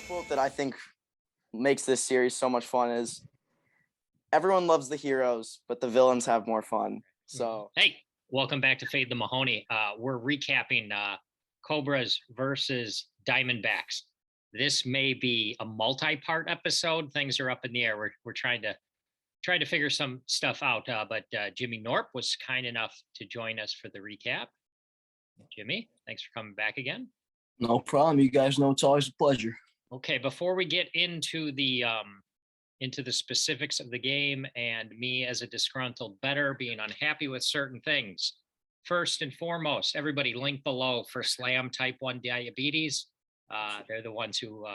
quote that I think makes this series so much fun is everyone loves the heroes, but the villains have more fun. So hey, welcome back to Fade the Mahoney. We're recapping Cobras versus Diamondbacks. This may be a multi-part episode. Things are up in the air. We're trying to figure some stuff out. But Jimmy Knorp was kind enough to join us for the recap. Jimmy, thanks for coming back again. No problem. You guys know it's always a pleasure. Okay, before we get into the specifics of the game and me as a disgruntled bettor being unhappy with certain things, first and foremost, everybody link below for Slam Type 1 Diabetes. They're the ones who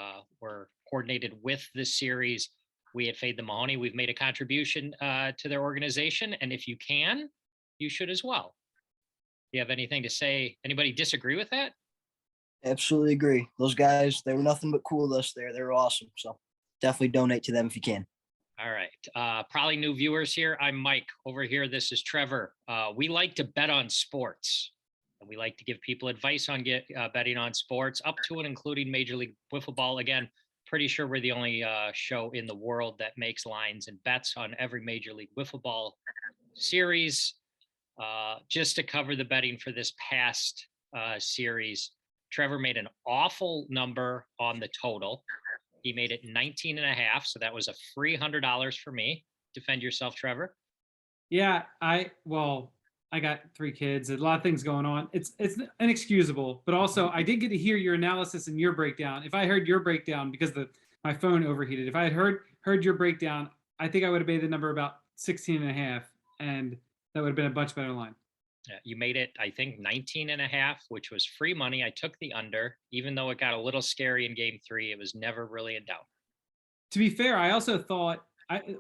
were coordinated with this series. We at Fade the Mahoney, we've made a contribution to their organization, and if you can, you should as well. Do you have anything to say? Anybody disagree with that? Absolutely agree. Those guys, they were nothing but cool with us there. They were awesome. So definitely donate to them if you can. All right. Probably new viewers here. I'm Mike. Over here, this is Trevor. We like to bet on sports. And we like to give people advice on betting on sports, up to and including Major League Wiffle Ball. Again, pretty sure we're the only show in the world that makes lines and bets on every Major League Wiffle Ball series. Just to cover the betting for this past series, Trevor made an awful number on the total. He made it 19.5. So that was a free $100 for me. Defend yourself, Trevor. Yeah, I got 3 kids, a lot of things going on. It's inexcusable, but also I did get to hear your analysis and your breakdown. If I heard your breakdown, because my phone overheated, if I had heard your breakdown, I think I would have made the number about 16.5, and that would have been a much better line. You made it, I think, 19.5, which was free money. I took the under, even though it got a little scary in game 3. It was never really in doubt. To be fair, I also thought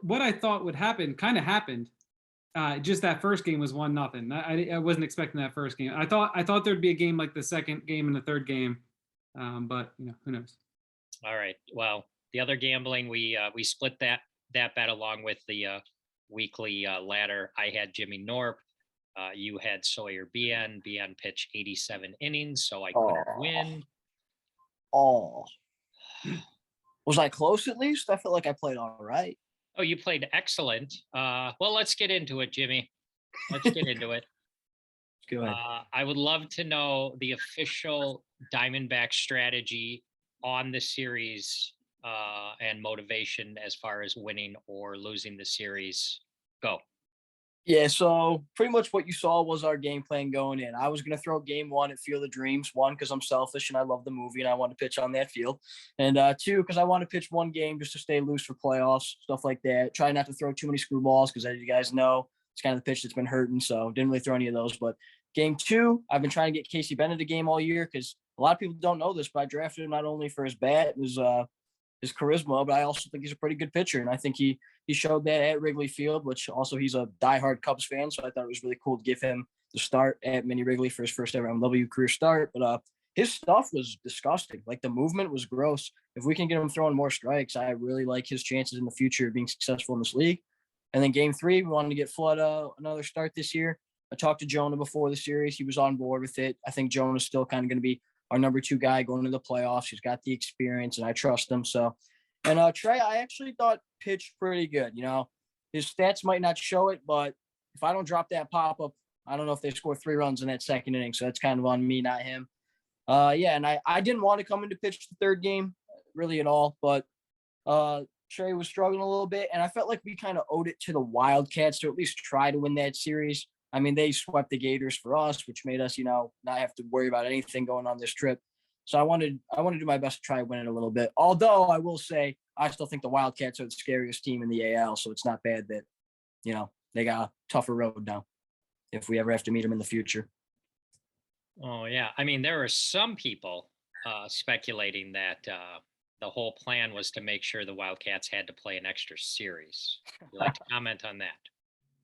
what I thought would happen kind of happened. Just that first game was 1-0. I wasn't expecting that first game. I thought there'd be a game like the second game and the third game, but who knows? All right. Well, the other gambling, we split that bet along with the weekly ladder. I had Jimmy Knorp. You had Sawyer BN. BN pitched 87 innings, so I couldn't win. Oh, was I close at least? I felt like I played all right. Oh, you played excellent. Well, let's get into it, Jimmy. Let's get into it. Go ahead. I would love to know the official Diamondback strategy on the series and motivation as far as winning or losing the series. Go. Yeah, so pretty much what you saw was our game plan going in. I was going to throw game 1 at Field of Dreams, 1, because I'm selfish and I love the movie and I want to pitch on that field. And 2, because I want to pitch 1 game just to stay loose for playoffs, stuff like that. Try not to throw too many screwballs because, as you guys know, it's kind of the pitch that's been hurting. So didn't really throw any of those. But game 2, I've been trying to get Casey Bennett a game all year because a lot of people don't know this, but I drafted him not only for his bat, his charisma, but I also think he's a pretty good pitcher. And I think he showed that at Wrigley Field, which also he's a diehard Cubs fan. So I thought it was really cool to give him the start at Mini Wrigley for his first ever MW career start. But his stuff was disgusting. Like the movement was gross. If we can get him throwing more strikes, I really like his chances in the future of being successful in this league. And then game 3, we wanted to get Flood another start this year. I talked to Jonah before the series. He was on board with it. I think Jonah's still kind of going to be our number 2 guy going to the playoffs. He's got the experience and I trust him. So, and Trey, I actually thought pitched pretty good. His stats might not show it, but if I don't drop that pop-up, I don't know if they score 3 runs in that second inning. So that's kind of on me, not him. Yeah, and I didn't want to come in to pitch the third game really at all, but Trey was struggling a little bit, and I felt like we kind of owed it to the Wildcats to at least try to win that series. I mean, they swept the Gators for us, which made us, not have to worry about anything going on this trip. So I wanted to do my best to try to win it a little bit. Although I will say, I still think the Wildcats are the scariest team in the AL. So it's not bad that, they got a tougher road now if we ever have to meet them in the future. Oh, yeah. I mean, there were some people speculating that the whole plan was to make sure the Wildcats had to play an extra series. Would you like to comment on that?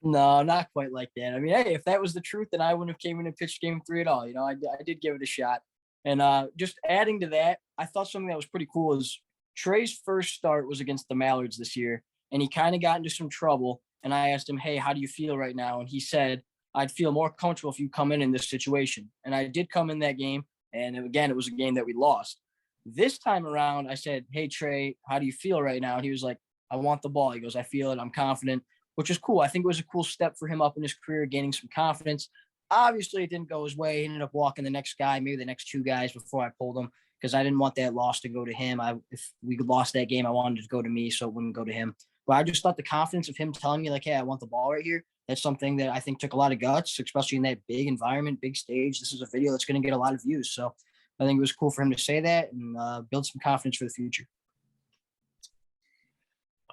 No, not quite like that. I mean, hey, if that was the truth, then I wouldn't have came in and pitched game 3 at all. I did give it a shot. And just adding to that, I thought something that was pretty cool is Trey's first start was against the Mallards this year, and he kind of got into some trouble. And I asked him, hey, how do you feel right now? And he said, I'd feel more comfortable if you come in this situation. And I did come in that game. And again, it was a game that we lost. This time around, I said, "Hey Trey, how do you feel right now?" And he was like, "I want the ball." He goes, "I feel it. I'm confident," which is cool. I think it was a cool step for him up in his career, gaining some confidence. Obviously, it didn't go his way. He ended up walking the next guy, maybe the next two guys before I pulled him because I didn't want that loss to go to him. If we lost that game, I wanted it to go to me, so it wouldn't go to him. But I just thought the confidence of him telling me like, "Hey, I want the ball right here." That's something that I think took a lot of guts, especially in that big environment, big stage. This is a video that's going to get a lot of views. So I think it was cool for him to say that and build some confidence for the future.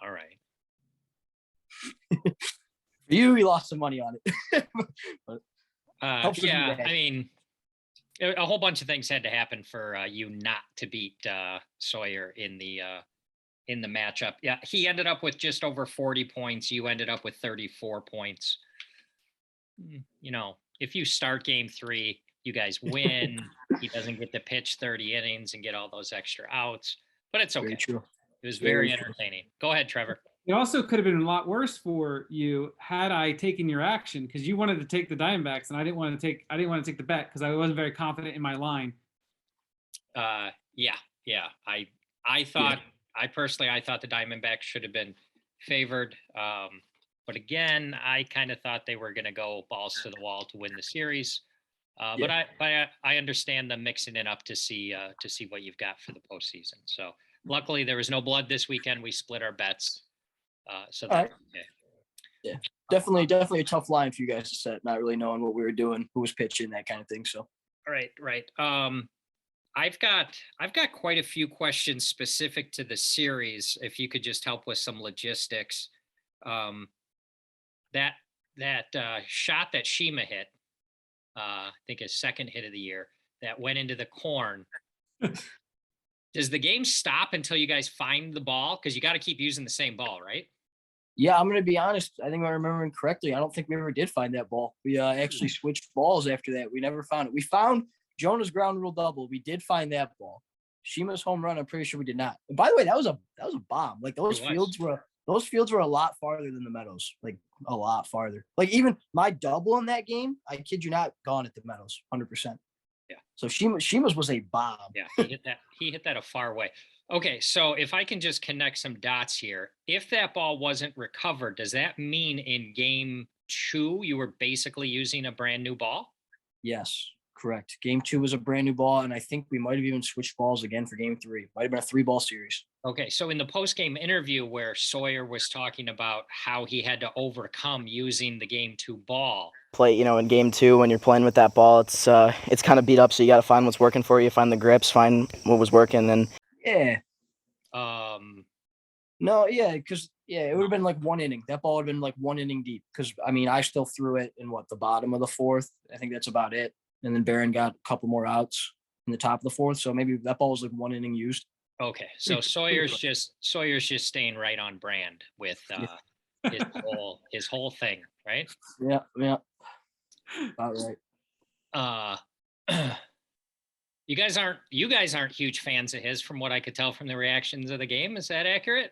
All right. For you, he lost some money on it. But helps with Yeah, you guys. I mean, a whole bunch of things had to happen for you not to beat Sawyer in the matchup. Yeah, he ended up with just over 40 points. You ended up with 34 points. You know, if you start game 3, you guys win. He doesn't get to pitch 30 innings and get all those extra outs, but it's okay. Very true. It was very Very true. entertaining. Go ahead, Trevor. It also could have been a lot worse for you had I taken your action because you wanted to take the Diamondbacks and I didn't want to take the bet because I wasn't very confident in my line. Yeah. I thought I thought the Diamondbacks should have been favored. But again, I kind of thought they were going to go balls to the wall to win the series. But I understand them mixing it up to see what you've got for the postseason. So luckily there was no blood this weekend. We split our bets. So that's okay. Yeah, definitely a tough line for you guys to set, not really knowing what we were doing, who was pitching, that kind of thing. So Right. I've got quite a few questions specific to the series. If you could just help with some logistics. That shot that Shima hit, I think his second hit of the year, that went into the corn. Does the game stop until you guys find the ball? Because you got to keep using the same ball, right? yeah, I'm going to be honest. I think I'm remembering correctly. I don't think we ever did find that ball. We actually switched balls after that. We never found it. We found Jonah's ground rule double. We did find that ball. Shima's home run, I'm pretty sure we did not. And by the way, that was a bomb. Like those fields were a lot farther than the Meadows. Like a lot farther. Like even my double in that game, I kid you not, gone at the Meadows, 100%. Yeah. So Shima's was a bomb. Yeah, he hit that a far way. Okay, so if I can just connect some dots here, if that ball wasn't recovered, does that mean in game 2 you were basically using a brand new ball? Yes, correct. Game 2 was a brand new ball, and I think we might have even switched balls again for game 3. Might have been a 3-ball series. Okay, so in the post-game interview where Sawyer was talking about how he had to overcome using the game 2 ball. Play, in game 2 when you're playing with that ball, it's kind of beat up, so you got to find what's working for you, find the grips, find what was working, and yeah. No, yeah, because it would have been like one inning. That ball would have been like one inning deep. Because I mean, I still threw it in the bottom of the 4th. I think that's about it. And then Barron got a couple more outs in the top of the 4th. So maybe that ball was like one inning used. Okay, so Sawyer's just staying right on brand with his whole thing, right? Yeah, about right. You guys aren't huge fans of his, from what I could tell from the reactions of the game. Is that accurate?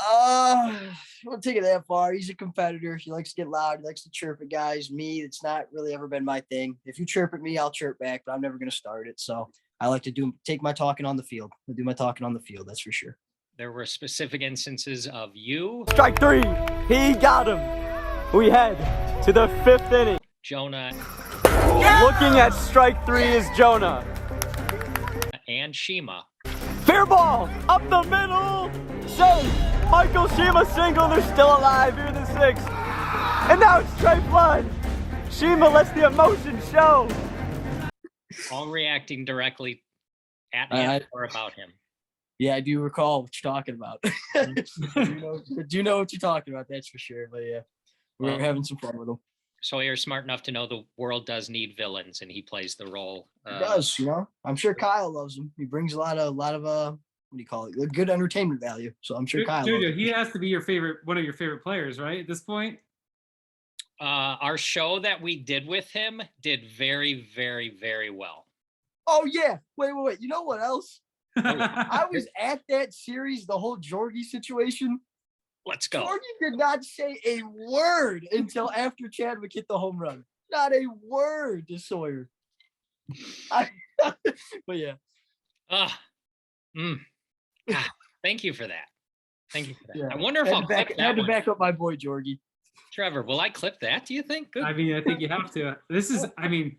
I won't take it that far. He's a competitor. He likes to get loud. He likes to chirp at guys. Me, it's not really ever been my thing. If you chirp at me, I'll chirp back, but I'm never going to start it. So I like to take my talking on the field. I'll do my talking on the field. That's for sure. There were specific instances of you. Strike 3. He got him. We head to the 5th inning. Jonah. Looking at strike 3 is Jonah. And Shima. Fair ball up the middle. Safe. Michael Shima single. They're still alive here in the 6th. And now it's strike 1. Shima lets the emotion show. All reacting directly at him or about him. Yeah, I do recall what you're talking about. do know what you're talking about, that's for sure. But yeah, we're having some fun with him. So you're smart enough to know the world does need villains, and he plays the role. He does, I'm sure Kyle loves him. He brings a lot of what do you call it? Good entertainment value. So I'm sure Kyle. Jojo, he has to be one of your favorite players, right? At this point. Our show that we did with him did very, very, very well. Oh yeah. Wait. You know what else? I was at that series, the whole Jorgie situation. Let's go. Jorgie did not say a word until after Chadwick hit the home run. Not a word to Sawyer. But yeah. Oh, God, thank you for that. Thank you for that. Yeah. I wonder if Had I'll to clip back, that had to one. back up my boy Georgie. Trevor, will I clip that, do you think? Good. I mean, I think you have to. This is, I mean,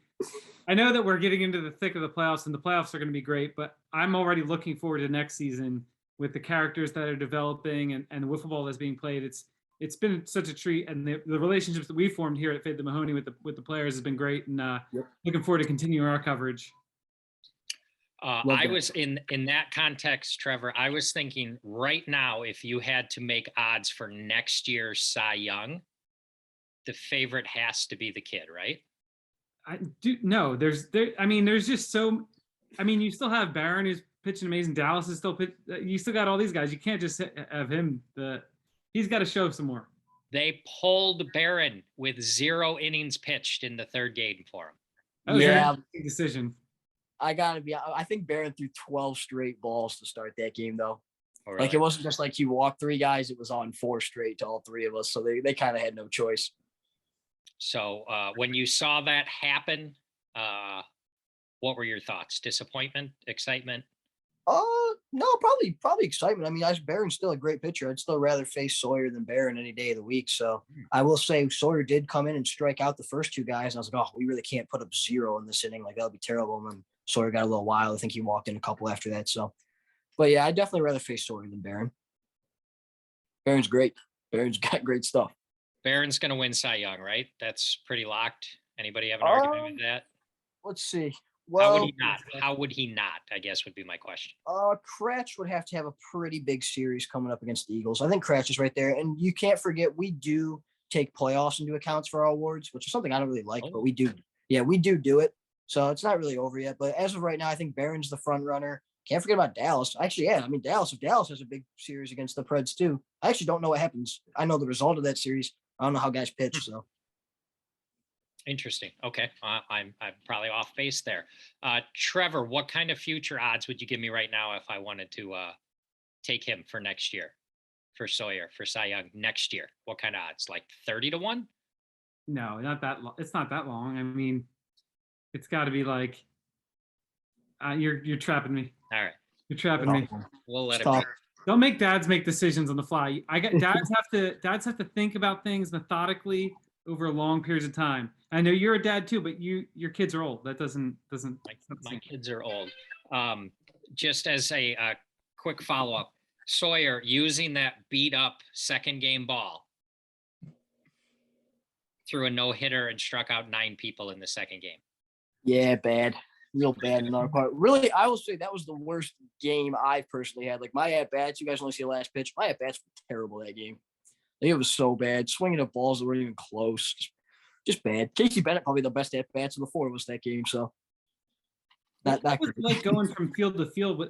I know that we're getting into the thick of the playoffs, and the playoffs are going to be great, but I'm already looking forward to next season with the characters that are developing and the wiffle ball that's being played. It's been such a treat, and the relationships that we formed here at Fade the Mahoney with the players has been great, and looking forward to continuing our coverage. I was in that context, Trevor. I was thinking right now, if you had to make odds for next year's Cy Young, the favorite has to be the kid, right? I do no. I mean, there's just so. I mean, you still have Barron who's pitching amazing. Dallas is still pitch. You still got all these guys. You can't just have him. He's got to show some more. They pulled Barron with 0 innings pitched in the 3rd game for him. That was Yeah. a big decision. I think Barron threw 12 straight balls to start that game, though. Oh, really? Like, it wasn't just like he walked 3 guys. It was on 4 straight to all 3 of us. So they kind of had no choice. So when you saw that happen, what were your thoughts? Disappointment, excitement? No, probably excitement. I mean, Barron's still a great pitcher. I'd still rather face Sawyer than Barron any day of the week. So I will say Sawyer did come in and strike out the first 2 guys. And I was like, oh, we really can't put up 0 in this inning. Like, that would be terrible. And then Sawyer got a little wild. I think he walked in a couple after that. So, but yeah, I'd definitely rather face Sawyer than Barron. Barron's great. Barron's got great stuff. Barron's going to win Cy Young, right? That's pretty locked. Anybody have an argument with that? Let's see. How would Well, he not? How would he not? I guess would be my question. Cratch would have to have a pretty big series coming up against the Eagles. I think Cratch is right there. And you can't forget, we do take playoffs into accounts for our awards, which is something I don't really like, but we do. Yeah, we do it. So it's not really over yet. But as of right now, I think Barron's the front runner. Can't forget about Dallas. Actually, yeah, I mean, if Dallas has a big series against the Preds too, I actually don't know what happens. I know the result of that series. I don't know how guys pitch, so. Interesting. Okay. I'm probably off base there. Trevor, what kind of future odds would you give me right now if I wanted to take him for next year, for Sawyer, for Cy Young next year? What kind of odds? Like 30-1? No, not that long. It's not that long. I mean, it's got to be like you're trapping me. All right. You're trapping me. We'll let Stop. it be. Don't make dads make decisions on the fly. Dads have to think about things methodically over long periods of time. I know you're a dad too, but your kids are old. That doesn't. My kids are old. Just as a quick follow up, Sawyer using that beat up 2nd game ball threw a no hitter and struck out 9 people in the 2nd game. Yeah, bad. Real bad in our part. Really, I will say that was the worst game I personally had. Like, my at-bats, you guys only see the last pitch. My at-bats were terrible that game. Like, it was so bad. Swinging at balls that weren't even close. Just bad. Casey Bennett, probably the best at-bats of the 4 of us that game. So, What was it like going from field to field? Was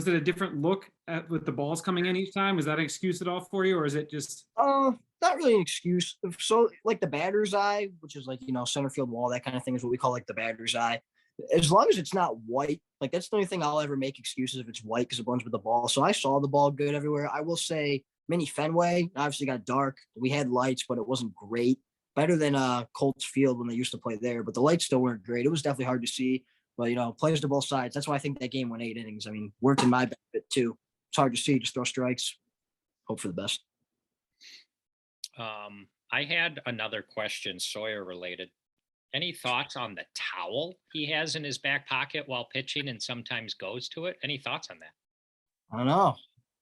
it a different look with the balls coming in each time? Was that an excuse at all for you, or is it just? Not really an excuse. So, like, the batter's eye, which is like, center field wall, that kind of thing is what we call like the batter's eye. As long as it's not white, like, that's the only thing I'll ever make excuses if it's white because it blends with the ball. So I saw the ball good everywhere. I will say Mini Fenway obviously got dark. We had lights, but it wasn't great. Better than Colts Field when they used to play there, but the lights still weren't great. It was definitely hard to see. But, players to both sides. That's why I think that game went 8 innings. I mean, worked in my benefit too. It's hard to see. Just throw strikes. Hope for the best. I had another question, Sawyer related. Any thoughts on the towel he has in his back pocket while pitching and sometimes goes to it? Any thoughts on that? I don't know.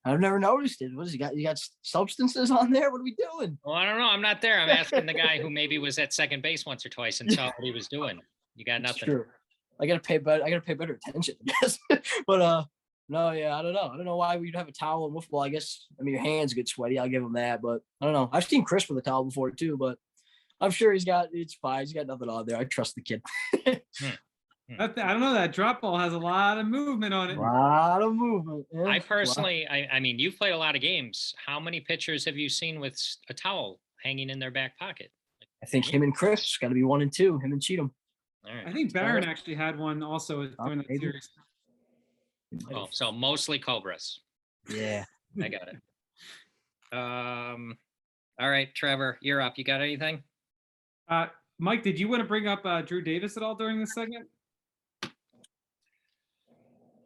I've never noticed it. What has he got? You got substances on there? What are we doing? Well, I don't know. I'm not there. I'm asking the guy who maybe was at second base once or twice and saw what he was doing. You got nothing. True. I gotta pay better attention, I guess. But no, yeah, I don't know. I don't know why we'd have a towel in football. I guess, I mean, your hands get sweaty. I'll give him that, but I don't know. I've seen Chris with a towel before too, but I'm sure it's fine. He's got nothing on there. I trust the kid. I don't know. That drop ball has a lot of movement on it. A lot of movement. Yeah. I personally, I mean, you've played a lot of games. How many pitchers have you seen with a towel hanging in their back pocket? I think him and Chris got to be 1 and 2. Him and Cheatham. All right. I think Barron actually had one also during that maybe. series. Oh, so mostly Cobras. Yeah. I got it. All right, Trevor, you're up. You got anything? Mike, did you want to bring up Drew Davis at all during this segment?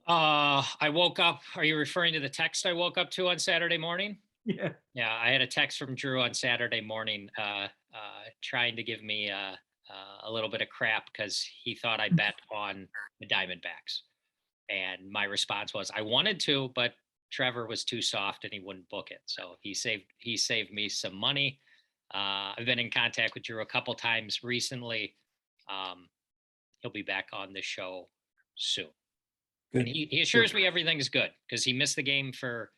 I woke up. Are you referring to the text I woke up to on Saturday morning? Yeah. Yeah, I had a text from Drew on Saturday morning, trying to give me a little bit of crap because he thought I bet on the Diamondbacks, and my response was I wanted to, but Trevor was too soft and he wouldn't book it. So he saved me some money. I've been in contact with Drew a couple times recently. He'll be back on the show soon. And Good. he assures me everything's good because he missed the game for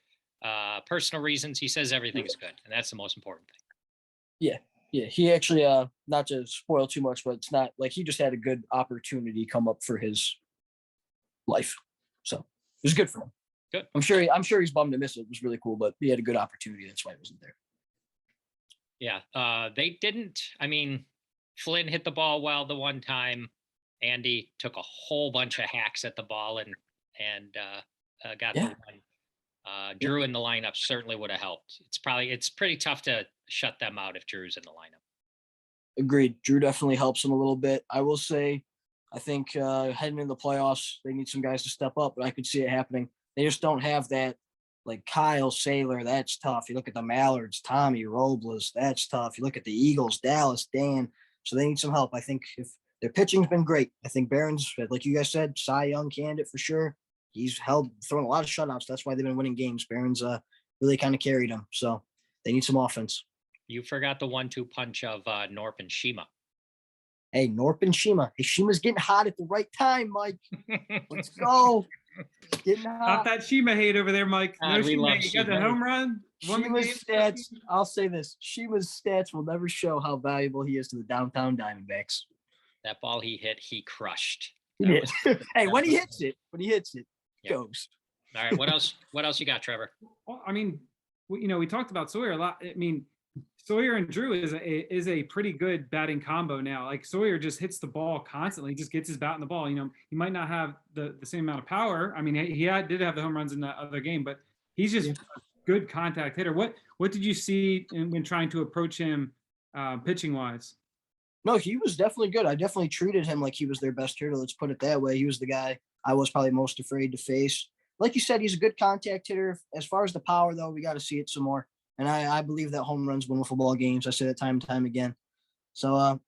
personal reasons. He says everything's good, and that's the most important thing. Yeah, he actually not to spoil too much, but it's not like he just had a good opportunity come up for his life. So it was good for him. Good. I'm sure he's bummed to miss it. It was really cool, but he had a good opportunity. That's why he wasn't there. Yeah, they didn't. I mean, Flynn hit the ball well the one time. Andy took a whole bunch of hacks at the ball and got the one. Drew in the lineup certainly would have helped. It's pretty tough to shut them out if Drew's in the lineup. Agreed. Drew definitely helps him a little bit. I will say, I think heading into the playoffs, they need some guys to step up, but I could see it happening. They just don't have that, like Kyle Saylor, that's tough. You look at the Mallards, Tommy Robles, that's tough. You look at the Eagles, Dallas, Dan. So they need some help. I think if their pitching's been great. I think Barron's, like you guys said, Cy Young candidate for sure. He's thrown a lot of shutouts. That's why they've been winning games. Barron's really kind of carried them. So they need some offense. You forgot the 1-2 punch of Knorp and Shima. Hey, Knorp and Shima. Hey, Shima's getting hot at the right time, Mike. Let's go. Getting hot. Not that Shima hate over there, Mike. No we Shima. love You got the Shima. home run. Won the Shima's game. stats, I'll say this. Shima's stats will never show how valuable he is to the downtown Diamondbacks. That ball he hit, he crushed. Yeah. That Hey, when he was- hits it, Yeah. goes. All right, what else? What else you got, Trevor? Well, I mean, we talked about Sawyer a lot. I mean, Sawyer and Drew is a pretty good batting combo now. Like Sawyer just hits the ball constantly, just gets his bat in the ball. You know, he might not have the same amount of power. I mean, he did have the home runs in that other game, but he's just a good contact hitter. What did you see when trying to approach him pitching wise? No, he was definitely good. I definitely treated him like he was their best hitter. Let's put it that way. He was the guy I was probably most afraid to face. Like you said, he's a good contact hitter. As far as the power, though, we got to see it some more. And I believe that home runs win football games. I say that time and time again. So,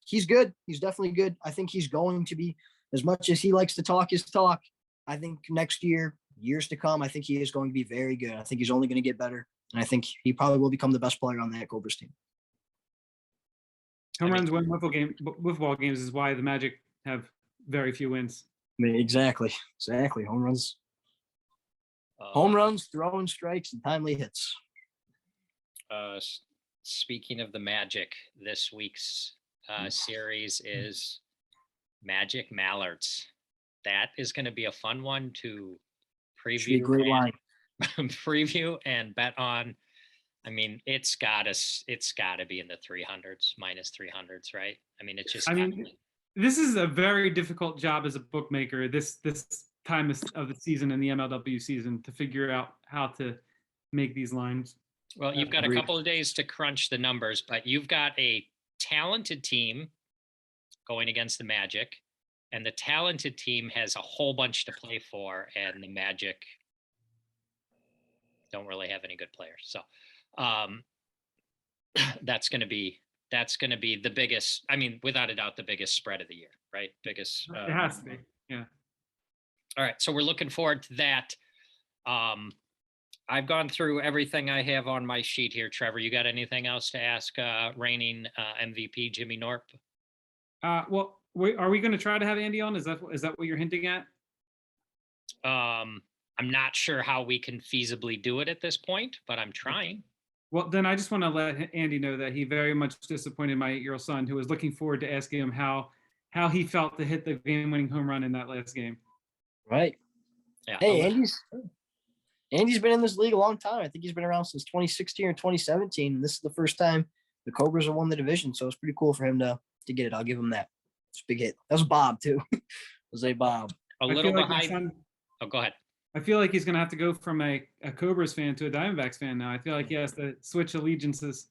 he's good. He's definitely good. I think he's going to be, as much as he likes to talk his talk, I think next year, years to come, I think he is going to be very good. I think he's only going to get better. And I think he probably will become the best player on that Cobras team. Home runs win wiffle ball games is why the Magic have very few wins. I mean, exactly. Home runs, throwing strikes, and timely hits. Speaking of the Magic, this week's series is Magic Mallards. That is going to be a fun one to Should be a great line. preview and bet on. I mean, it's got to be in the 300s, minus 300s, right? I mean, it's just. This is a very difficult job as a bookmaker. This time of the season and the MLW season to figure out how to make these lines. Well, you've got a couple of days to crunch the numbers, but you've got a talented team going against the Magic, and the talented team has a whole bunch to play for, and the Magic don't really have any good players. So that's going to be the biggest, I mean, without a doubt, the biggest spread of the year, right? Biggest. It has to be. Yeah. All right. So we're looking forward to that. I've gone through everything I have on my sheet here. Trevor, you got anything else to ask reigning MVP Jimmy Knorp? Well, are we going to try to have Andy on? Is that what you're hinting at? I'm not sure how we can feasibly do it at this point, but I'm trying. Well, then I just want to let Andy know that he very much disappointed my 8-year-old son, who was looking forward to asking him how he felt to hit the game-winning home run in that last game. Right. Yeah. Hey, Andy's been in this league a long time. I think he's been around since 2016 or 2017. And this is the first time the Cobras have won the division. So it's pretty cool for him to get it. I'll give him that. It's a big hit. That was Bob, too. It was a Bob. A little behind. Oh, go ahead. I feel like he's going to have to go from a Cobras fan to a Diamondbacks fan now. I feel like he has to switch allegiances.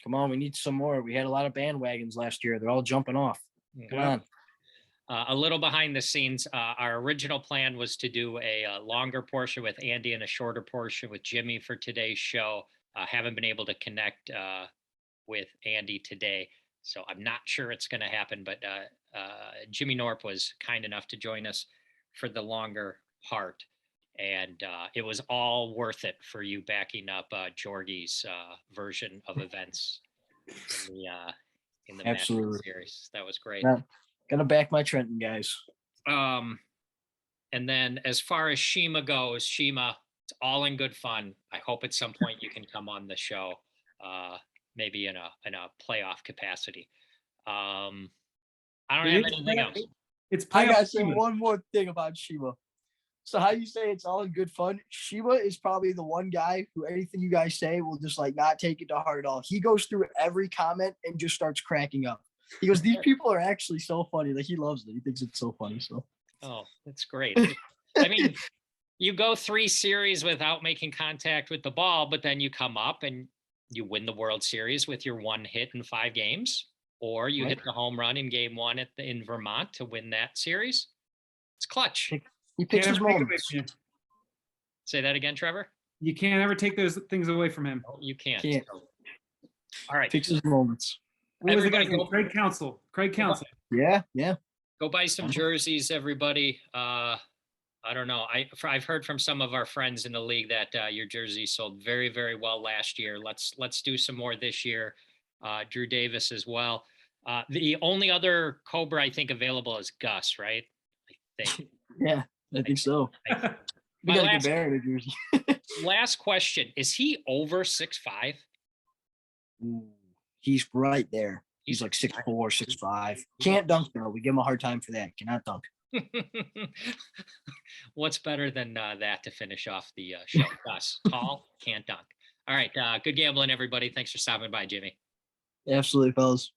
Come on, we need some more. We had a lot of bandwagons last year. They're all jumping off. Come on. A little behind the scenes, our original plan was to do a longer portion with Andy and a shorter portion with Jimmy for today's show. Haven't been able to connect with Andy today, so I'm not sure it's going to happen, but Jimmy Knorp was kind enough to join us for the longer part, and it was all worth it for you backing up Jorgie's version of events in the Absolutely. Masters series. That was great. Yeah. Gonna back my Trenton guys. And then as far as Shima goes, Shima, it's all in good fun. I hope at some point you can come on the show, maybe in a playoff capacity. I don't have anything else. It's I gotta playoff say Shima. one more thing about Shima. So how you say it's all in good fun? Shima is probably the one guy who anything you guys say will just like not take it to heart at all. He goes through every comment and just starts cracking up. He goes, "These people are actually so funny." Like he loves it. He thinks it's so funny. So Oh, that's great. I mean, you go 3 series without making contact with the ball, but then you come up and you win the World Series with your 1 hit in 5 games, or you hit the home run in game 1 in Vermont to win that series. It's clutch. he picks Can't his ever take away moments. from you. Say that again, Trevor. You can't ever take those things away from him. Oh, you can't. Can't. All right. Picks his moments. What was the guy's Everybody name? go- Craig Counsell. Craig Counsell. Yeah. Go buy some jerseys, everybody. I don't know. I've heard from some of our friends in the league that your jersey sold very, very well last year. Let's do some more this year. Drew Davis as well. The only other Cobra I think available is Gus, right? I think. Yeah, I think so. We My gotta last- get Barry in a jersey. Last question: is he over 6'5"? Ooh, he's right there. He's like 6'4", 6'5". Can't dunk though. We give him a hard time for that. Cannot dunk. What's better than that to finish off the show? Gus, tall, can't dunk. All right, good gambling, everybody. Thanks for stopping by, Jimmy. Absolutely, fellas.